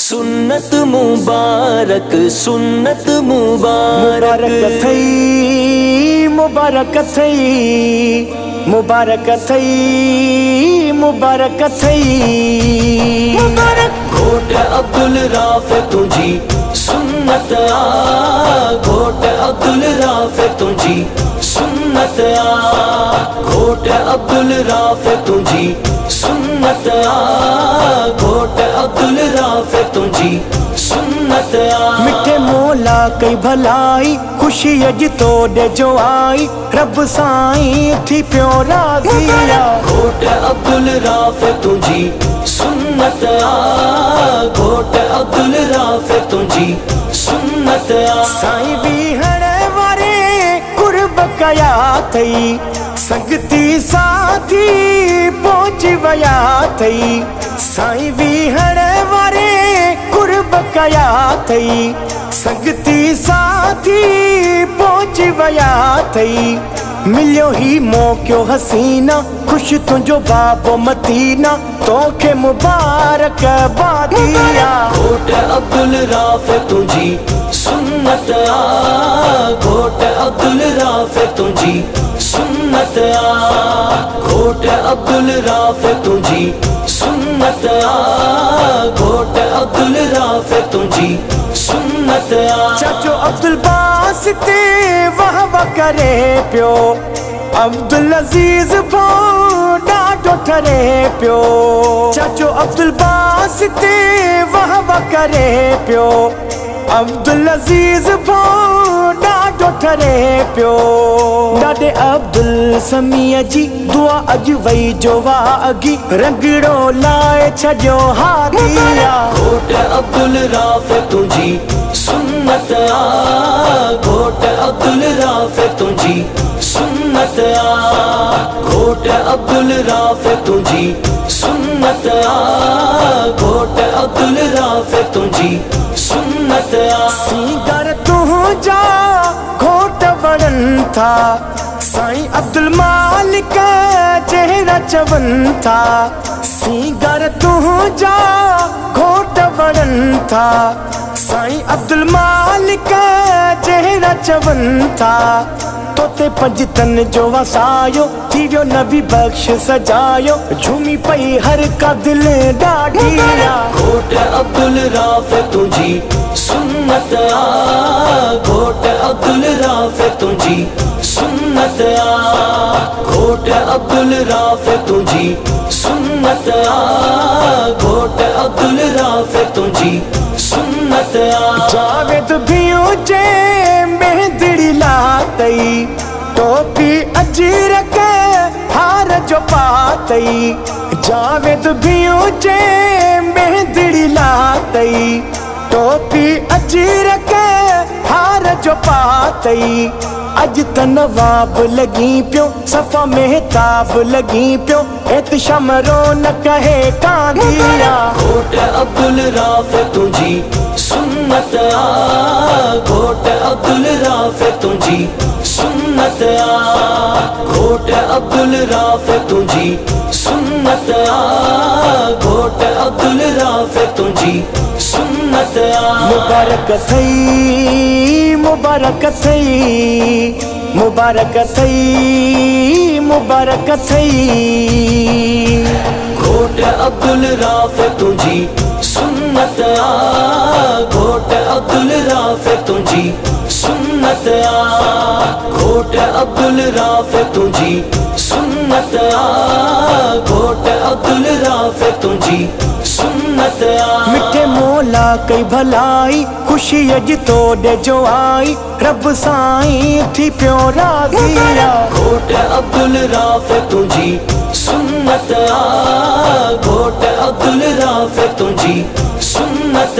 सुन्नत मुबारक सुन्नत मुबारक थई मुबारक थई मुबारक थई मुबारक थई घोट अब्दुल राफ़े तुझी सुन्नत घोट अब्दुल राफ़े तुझी सुन्नत घोट अब्दुल राफ़े तुझी सुन्नत घोट अब्दुल राफ़े तुझी सुन्नत मिठे मौला कई भलाई खुशी अज तोड़े जो आई रब साईं थी प्यो राज़िया घोट अब्दुल राफ़े तुझी सुन्नत घोट अब्दुल राफ़े तुझी सुन्नत साईं भी हणे वारे कुर्ब कया थई संगती साथी पहुंच वया थई साईं भी हणे वारे कुर्ब कया थई संगती साथी पहुंच वया थई मिलियो ही मौक़ो हसीना खुश तुझो बाबो मदीना तोखे मुबारक बादिया घोट अब्दुल राफ़े तुझी सुन्नत घोट अब्दुल राफ़े तुझी सुन्नत घोट अब्दुल राफ़े तुझी सुन्नत घोट अब्दुल राफ़े तुझी सुन्नत चाचो अब्दुल बासिते वाह वाह करे पियो अब्दुल अजीज भो ॾाढो ठरे पियो चाचो अब्दुल बासिते वाह वाह करे पियो अब्दुल अजीज भो ॾाढो ठरे पियो ॾाढे अब्दुल समीअ जी दुआ अॼु वई जो वागी रंगड़ो लाए छॾियो हादिया घोट अब्दुल राफ़े तुझी सुन्नत घोट अब्दुल राफ़े तुझी सुन्नत घोट अब्दुल राफ़े तुझी सुन्नत घोट अब्दुल राफ़े तुझी सुन्नत सीगर तुझा घोट वणन था साईं अब्दुल मालिक चेहरा चवन था सीगर तुझा घोट वणन था साईं अब्दुल मालिक चेहरा चवन था तोते पंजतन जो वसायो थी वियो नबी बख्श सजायो झूमी पई हर का दिल ॾाढिया घोट अब्दुल राफ़े तुझी सुन्नत घोट अब्दुल राफ़े तुझी सुन्नत घोट अब्दुल राफ़े तुझी सुन्नत घोट अब्दुल राफ़े तुझी सुन्नत जावेद भी उजे मेहंदी लातई टोपी अजीर के हार जो पातई जावेद भी उजे मेहंदी लातई टोपी अजीर के हार जो पातई अज त नवाब लगी पियो सफ़ा मेहताब लगी पियो एत शमरो न कहे कांदिया घोट अब्दुल राफ़े तुझी सुन्नत घोट अब्दुल राफ़े तुझी सुन्नत घोट अब्दुल राफ़े तुझी सुन्नत घोट अब्दुल राफ़े तुझी सुन्नत मुबारक थई मुबारक थई मुबारक थई मुबारक थई घोट अब्दुल राफ़े तुझी सुन्नत घोट अब्दुल राफ़े तुझी सुन्नत घोट अब्दुल राफ़े तुझी सुन्नत घोट अब्दुल राफ़े तुझी सुन्नत मिठे मौला कई भलाई खुशी अज तोड़े जो आई रब साईं थी प्यो राज़िया घोट अब्दुल राफ़े तुझी सुन्नत घोट अब्दुल राफ़े तुझी सुन्नत